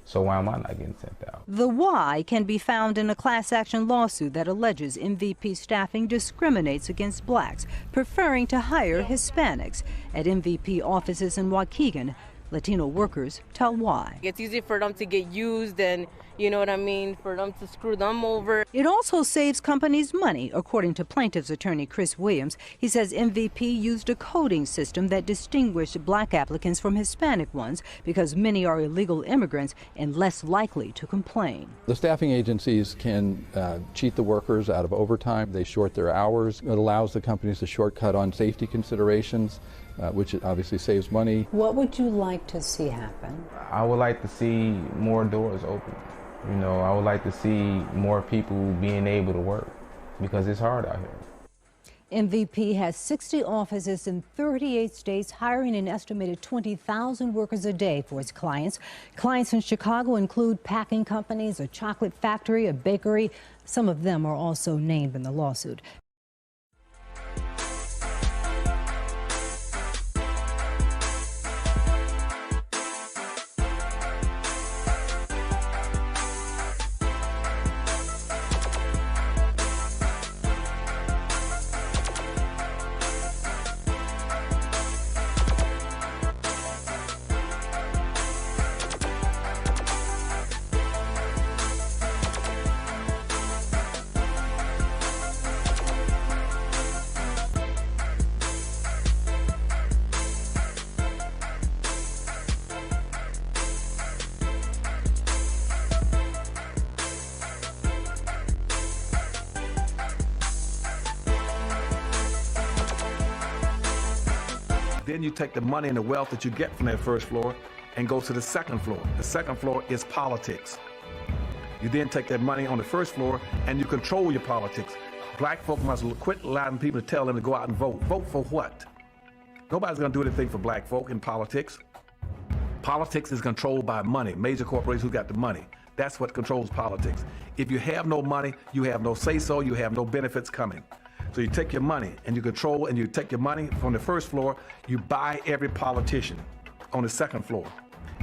So why am I not getting sent out? The why can be found in a class action lawsuit that alleges MVP Staffing discriminates against blacks, preferring to hire Hispanics. At MVP offices in Waukegan, Latino workers tell why. It's easy for them to get used and, you know what I mean, for them to screw them over. It also saves companies money, according to plaintiff's attorney Chris Williams. He says MVP used a coding system that distinguished black applicants from Hispanic ones because many are illegal immigrants and less likely to complain. The staffing agencies can cheat the workers out of overtime. They short their hours. It allows the companies to shortcut on safety considerations, which obviously saves money. What would you like to see happen? I would like to see more doors open. You know, I would like to see more people being able to work because it's hard out here. MVP has 60 offices in 38 states, hiring an estimated 20,000 workers a day for its clients. Clients in Chicago include packing companies, a chocolate factory, a bakery. Some of them are also named in the lawsuit. Then you take the money and the wealth that you get from that first floor and go to the second floor. The second floor is politics. You then take that money on the first floor and you control your politics. Black folk must quit allowing people to tell them to go out and vote. Vote for what? Nobody's going to do anything for black folk in politics. Politics is controlled by money, major corporations who got the money. That's what controls politics. If you have no money, you have no say-so, you have no benefits coming. So you take your money and you control, and you take your money from the first floor, you buy every politician on the second floor.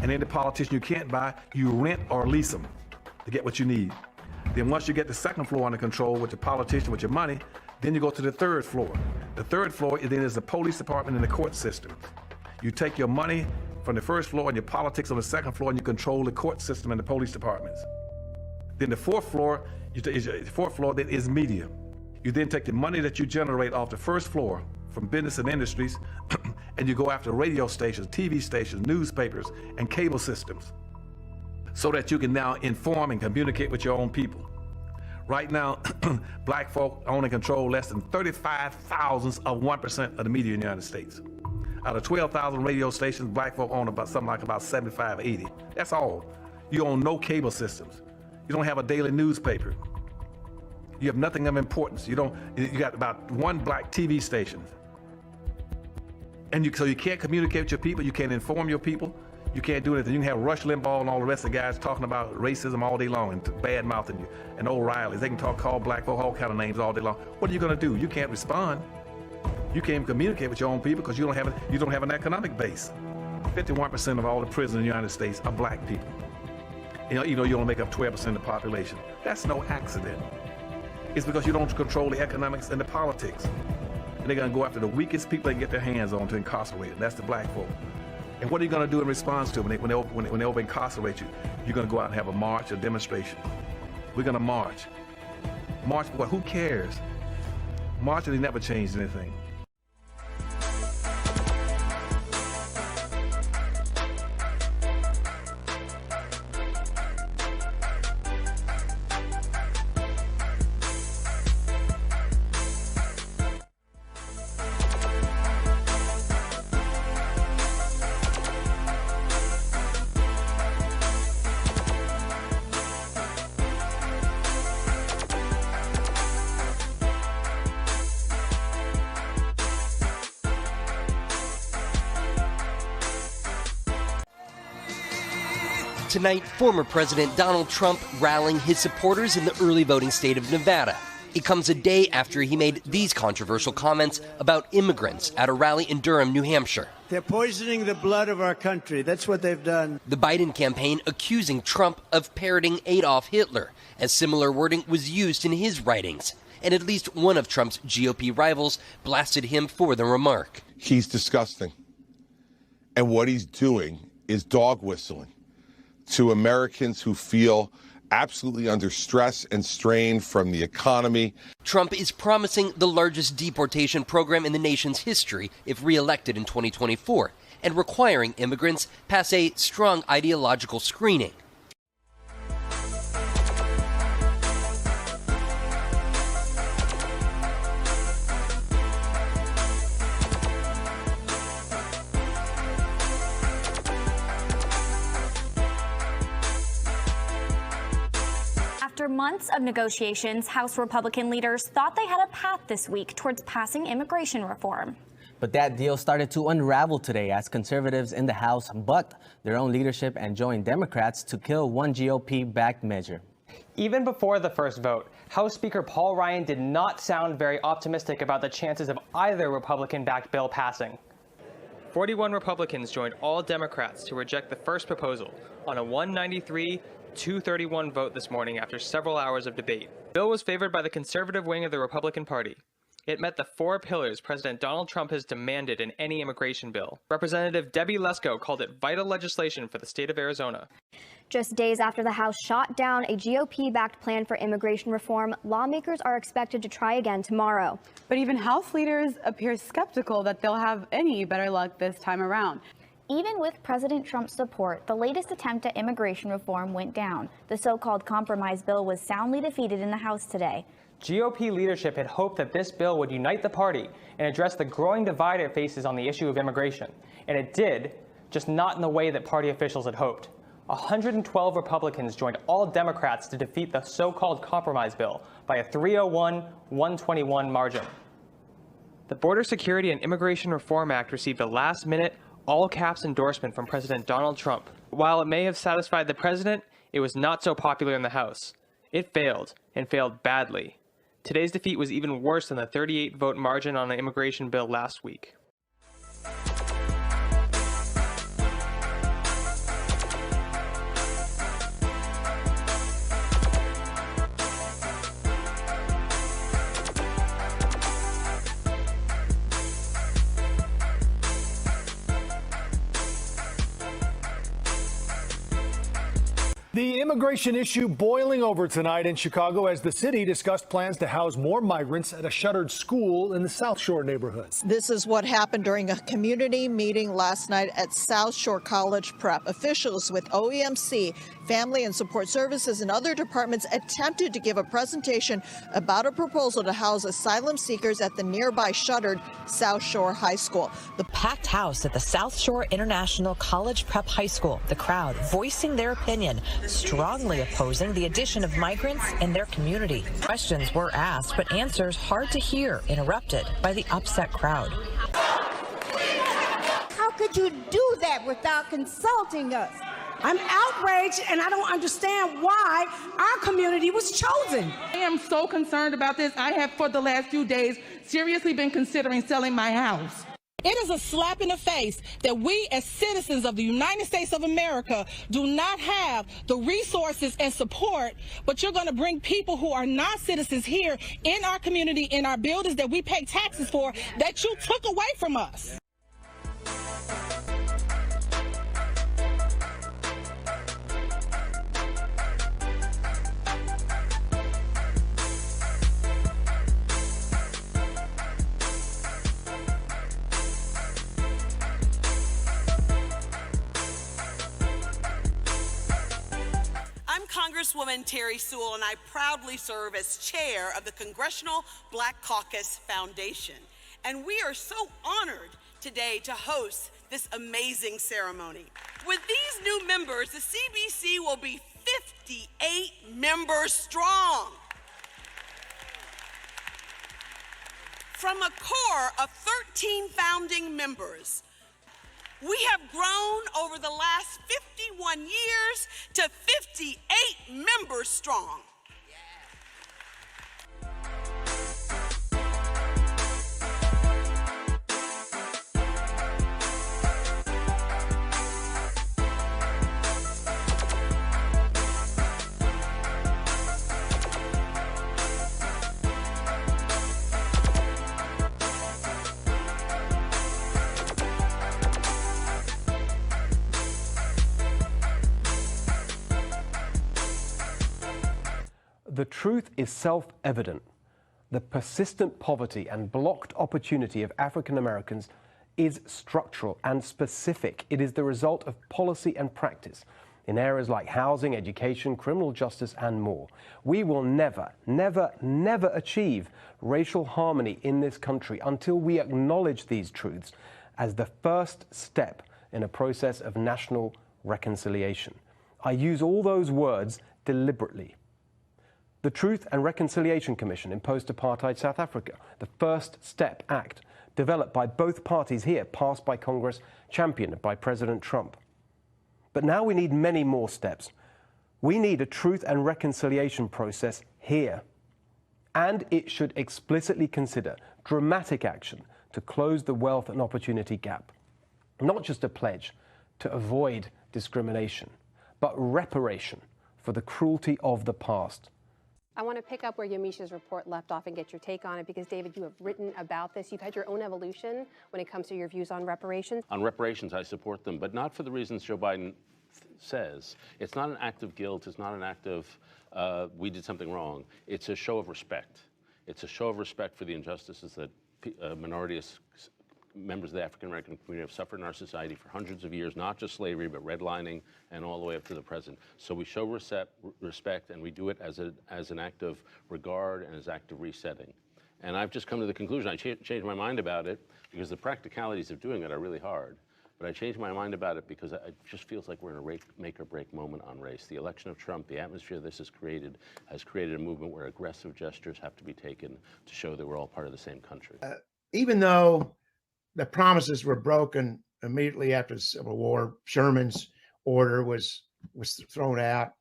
And any politician you can't buy, you rent or lease them to get what you need. Then once you get the second floor under control with your politician, with your money, then you go to the third floor. The third floor then is the police department and the court system. You take your money from the first floor and your politics on the second floor, and you control the court system and the police departments. Then the fourth floor, then is media. You then take the money that you generate off the first floor from business and industries, and you go after radio stations, TV stations, newspapers, and cable systems, so that you can now inform and communicate with your own people. Right now, black folk only control less than 35 thousandths of 1% of the media in the United States. Out of 12,000 radio stations, black folk own about 75, 80. That's all. You own no cable systems. You don't have a daily newspaper. You have nothing of importance. You got about one black TV station. And so you can't communicate with your people, you can't inform your people, you can't do anything. You can have Rush Limbaugh and all the rest of the guys talking about racism all day long and bad-mouthing you, and O'Reilly's. They can call black folk all kind of names all day long. What are you gonna do? You can't respond. You can't even communicate with your own people because you don't have an economic base. 51% of all the prisons in the United States are black people. You only make up 12% of the population. That's no accident. It's because you don't control the economics and the politics. And they're gonna go after the weakest people they can get their hands on to incarcerate them. That's the black folk. And what are you gonna do in response to them when they over incarcerate you? You're gonna go out and have a march, a demonstration. We're gonna march. March for what? Who cares? Martin, he never changed anything. Tonight, former President Donald Trump rallying his supporters in the early voting state of Nevada. It comes a day after he made these controversial comments about immigrants at a rally in Durham, New Hampshire. They're poisoning the blood of our country. That's what they've done. The Biden campaign accusing Trump of parroting Adolf Hitler, as similar wording was used in his writings. And at least one of Trump's GOP rivals blasted him for the remark. He's disgusting. And what he's doing is dog whistling to Americans who feel absolutely under stress and strain from the economy. Trump is promising the largest deportation program in the nation's history if reelected in 2024, and requiring immigrants pass a strong ideological screening. After months of negotiations, House Republican leaders thought they had a path this week towards passing immigration reform. But that deal started to unravel today as conservatives in the House bucked their own leadership and joined Democrats to kill one GOP-backed measure. Even before the first vote, House Speaker Paul Ryan did not sound very optimistic about the chances of either Republican-backed bill passing. 41 Republicans joined all Democrats to reject the first proposal on a 193-231 vote this morning after several hours of debate. The bill was favored by the conservative wing of the Republican Party. It met the 4 pillars President Donald Trump has demanded in any immigration bill. Representative Debbie Lesko called it vital legislation for the state of Arizona. Just days after the House shot down a GOP-backed plan for immigration reform, lawmakers are expected to try again tomorrow. But even House leaders appear skeptical that they'll have any better luck this time around. Even with President Trump's support, the latest attempt at immigration reform went down. The so-called compromise bill was soundly defeated in the House today. GOP leadership had hoped that this bill would unite the party and address the growing divide it faces on the issue of immigration. And it did, just not in the way that party officials had hoped. 112 Republicans joined all Democrats to defeat the so-called compromise bill by a 301-121 margin. The Border Security and Immigration Reform Act received a last-minute, all-caps endorsement from President Donald Trump. While it may have satisfied the president, it was not so popular in the House. It failed, and failed badly. Today's defeat was even worse than the 38-vote margin on the immigration bill last week. The immigration issue boiling over tonight in Chicago as the city discussed plans to house more migrants at a shuttered school in the South Shore neighborhood. This is what happened during a community meeting last night at South Shore College Prep. Officials with OEMC, Family and Support Services, and other departments attempted to give a presentation about a proposal to house asylum seekers at the nearby shuttered South Shore High School. The packed house at the South Shore International College Prep High School, the crowd voicing their opinion, strongly opposing the addition of migrants in their community. Questions were asked, but answers hard to hear, interrupted by the upset crowd. How could you do that without consulting us? I'm outraged, and I don't understand why our community was chosen. I am so concerned about this. I have, for the last few days, seriously been considering selling my house. It is a slap in the face that we as citizens of the United States of America do not have the resources and support, but you're going to bring people who are not citizens here in our community, in our buildings that we pay taxes for, that you took away from us. Congresswoman Terry Sewell, and I proudly serve as chair of the Congressional Black Caucus Foundation. And we are so honored today to host this amazing ceremony. With these new members, the CBC will be 58 members strong. From a core of 13 founding members, we have grown over the last 51 years to 58 members strong. The truth is self-evident. The persistent poverty and blocked opportunity of African Americans is structural and specific. It is the result of policy and practice in areas like housing, education, criminal justice, and more. We will never, never, never achieve racial harmony in this country until we acknowledge these truths as the first step in a process of national reconciliation. I use all those words deliberately. The Truth and Reconciliation Commission in post-apartheid South Africa, the First Step Act, developed by both parties here, passed by Congress, championed by President Trump. But now we need many more steps. We need a truth and reconciliation process here. And it should explicitly consider dramatic action to close the wealth and opportunity gap. Not just a pledge to avoid discrimination, but reparation for the cruelty of the past. I want to pick up where Yamisha's report left off and get your take on it because, David, you have written about this. You've had your own evolution when it comes to your views on reparations. On reparations, I support them, but not for the reasons Joe Biden says. It's not an act of guilt. It's not an act of we did something wrong. It's a show of respect. It's a show of respect for the injustices that minorities, members of the African American community have suffered in our society for hundreds of years, not just slavery, but redlining and all the way up to the present. So we show respect, and we do it as an act of regard and as an act of resetting. And I've just come to the conclusion, I changed my mind about it because the practicalities of doing it are really hard. But I changed my mind about it because it just feels like we're in a make or break moment on race. The election of Trump, the atmosphere this has created a movement where aggressive gestures have to be taken to show that we're all part of the same country. Even though the promises were broken immediately after the Civil War, Sherman's order was thrown out.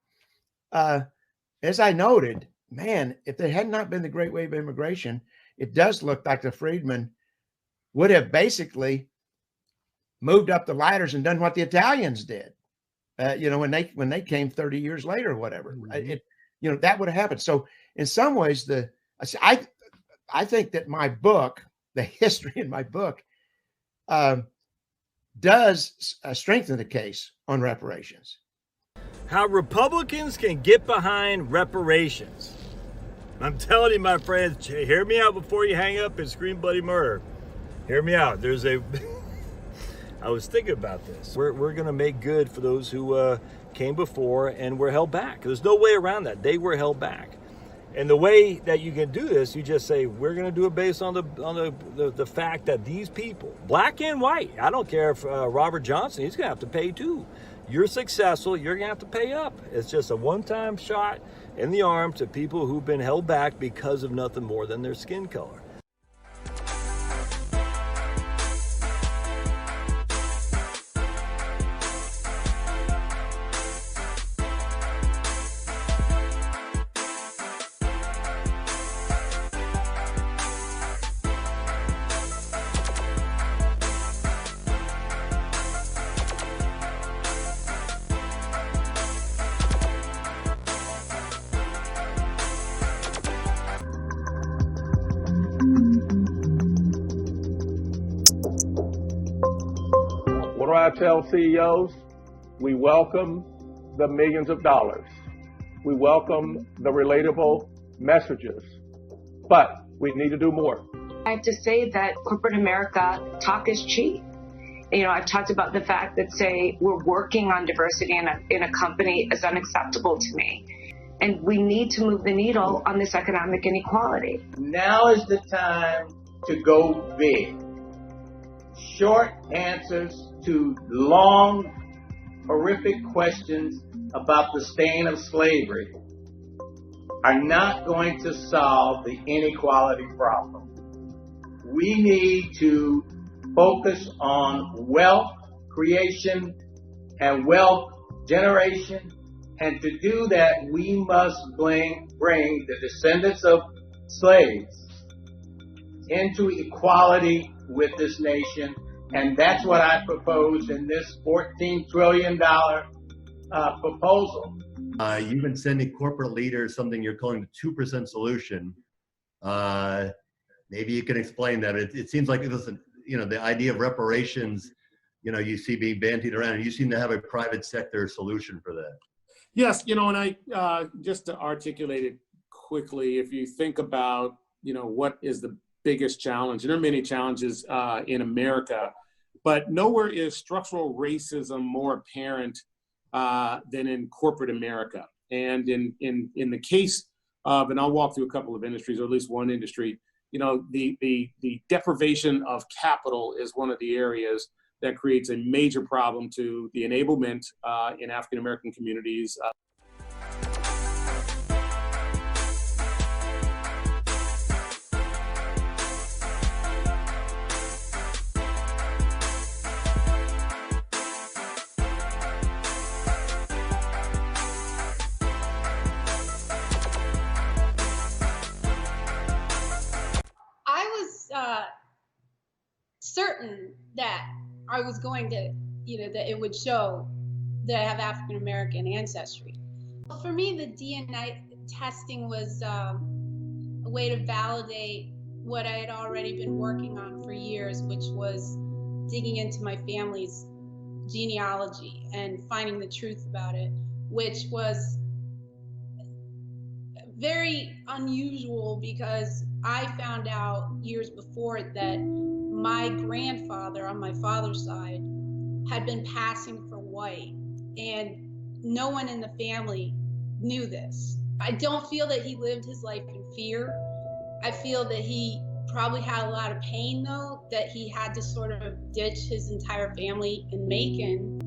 As I noted, man, if there had not been the Great Wave of Immigration, it does look like the freedmen would have basically moved up the ladders and done what the Italians did. When they came 30 years later or whatever, that would have happened. So in some ways, I think that my book, the history in my book, does strengthen the case on reparations. How Republicans can get behind reparations. I'm telling you, my friends, hear me out before you hang up and scream bloody murder. Hear me out. I was thinking about this. We're going to make good for those who came before and were held back. There's no way around that. They were held back. And the way that you can do this, you just say, we're going to do it based on the fact that these people, black and white, I don't care if Robert Johnson, he's going to have to pay too. You're successful, you're going to have to pay up. It's just a one-time shot in the arm to people who've been held back because of nothing more than their skin color. What do I tell CEOs? We welcome the millions of dollars. We welcome the relatable messages, but we need to do more. I have to say that corporate America talk is cheap. I've talked about the fact that, say, we're working on diversity in a company is unacceptable to me. And we need to move the needle on this economic inequality. Now is the time to go big. Short answers to long, horrific questions about the stain of slavery are not going to solve the inequality problem. We need to focus on wealth creation and wealth generation. And to do that, we must bring the descendants of slaves into equality with this nation. And that's what I propose in this $14 trillion proposal. You've been sending corporate leaders something you're calling the 2% solution. Maybe you can explain that. It seems like, listen, the idea of reparations, you see being bandied around, and you seem to have a private sector solution for that. Yes, and I just to articulate it quickly, if you think about, what is the biggest challenge, and there are many challenges in America, but nowhere is structural racism more apparent than in corporate America. And in the case of, and I'll walk through a couple of industries, or at least one industry, the deprivation of capital is one of the areas that creates a major problem to the enablement in African-American communities. I was certain that I was going to, that it would show that I have African American ancestry. For me, the DNA testing was a way to validate what I had already been working on for years, which was digging into my family's genealogy and finding the truth about it, which was very unusual because I found out years before that my grandfather on my father's side had been passing for white, and no one in the family knew this. I don't feel that he lived his life in fear. I feel that he probably had a lot of pain, though, that he had to sort of ditch his entire family in Macon.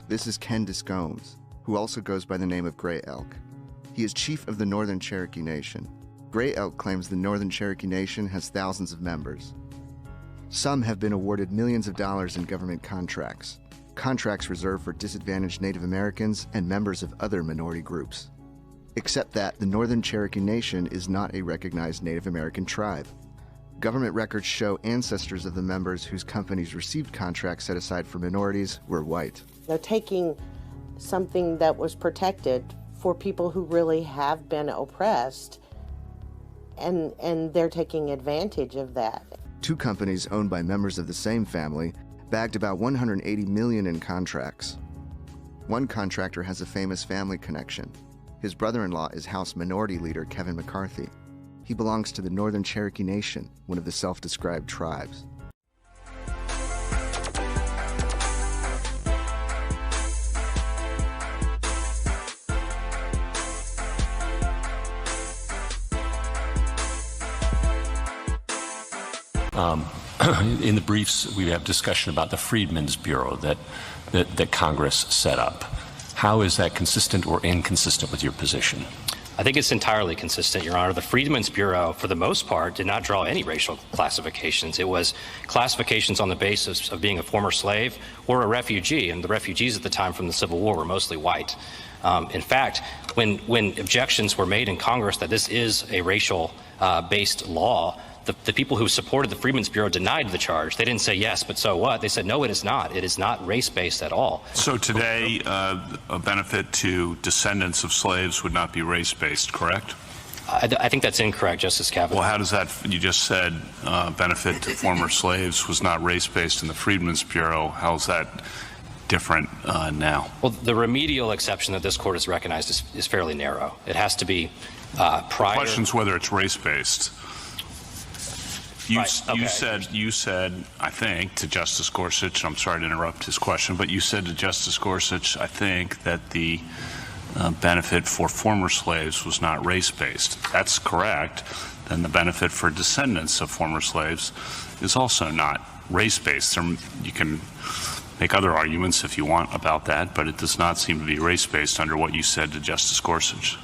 This is Ken Discombs, who also goes by the name of Gray Elk. He is chief of the Northern Cherokee Nation. Gray Elk claims the Northern Cherokee Nation has thousands of members. Some have been awarded millions of dollars in government contracts reserved for disadvantaged Native Americans and members of other minority groups. Except that the Northern Cherokee Nation is not a recognized Native American tribe. Government records show ancestors of the members whose companies received contracts set aside for minorities were white. They're taking something that was protected for people who really have been oppressed, and they're taking advantage of that. Two companies owned by members of the same family bagged about $180 million in contracts. One contractor has a famous family connection. His brother-in-law is House Minority Leader Kevin McCarthy. He belongs to the Northern Cherokee Nation, one of the self-described tribes. In the briefs, we have discussion about the Freedmen's Bureau that Congress set up. How is that consistent or inconsistent with your position? I think it's entirely consistent, Your Honor. The Freedmen's Bureau, for the most part, did not draw any racial classifications. It was classifications on the basis of being a former slave or a refugee, and the refugees at the time from the Civil War were mostly white. In fact, when objections were made in Congress that this is a racial-based law, the people who supported the Freedmen's Bureau denied the charge. They didn't say yes, but so what? They said, no, it is not. It is not race-based at all. So today, a benefit to descendants of slaves would not be race-based, correct? I think that's incorrect, Justice Kavanaugh. Well, how does that, you just said benefit to former slaves was not race-based in the Freedmen's Bureau. How is that different now? Well, the remedial exception that this court has recognized is fairly narrow. It has to be prior. The question is whether it's race-based. You said, I think, to Justice Gorsuch, I'm sorry to interrupt his question, but you said to Justice Gorsuch, I think, that the benefit for former slaves was not race-based. That's correct. Then the benefit for descendants of former slaves is also not race-based. You can make other arguments if you want about that, but it does not seem to be race-based under what you said to Justice Gorsuch.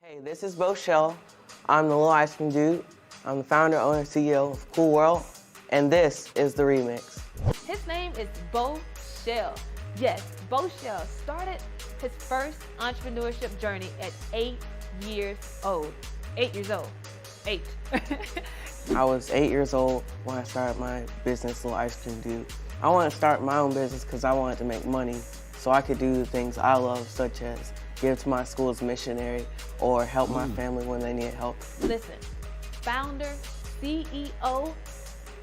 Hey, this is Bo Shell. I'm the Little Ice Cream Dude. I'm the founder, owner, and CEO of Cool World, and this is the remix. His name is Bo Shell. Yes, Bo Shell started his first entrepreneurship journey at 8 years old. 8 years old. 8. I was 8 years old when I started my business, Little Ice Cream Dude. I wanted to start my own business because I wanted to make money so I could do the things I love, such as give to my school as missionary or help my family when they need help. Listen, founder, CEO,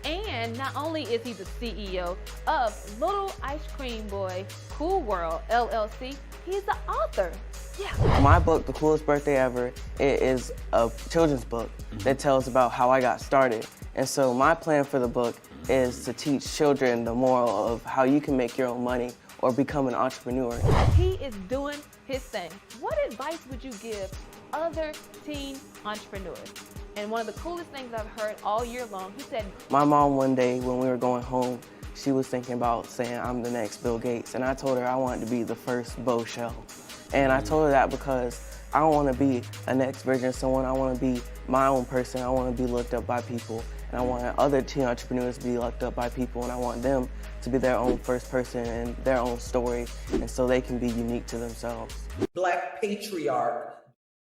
and not only is he the CEO of Little Ice Cream Boy Cool World LLC, he's the author. Yeah. My book, The Coolest Birthday Ever, it is a children's book that tells about how I got started. And so my plan for the book is to teach children the moral of how you can make your own money or become an entrepreneur. He is doing his thing. What advice would you give other teen entrepreneurs? And one of the coolest things I've heard all year long, he said, my mom one day when we were going home, she was thinking about saying I'm the next Bill Gates. And I told her I wanted to be the first Bo Shell. And I told her that because I don't want to be a next version of someone. I want to be my own person. I want to be looked up by people. And I want other teen entrepreneurs to be looked up by people. And I want them to be their own first person and their own story. And so they can be unique to themselves. Black patriarch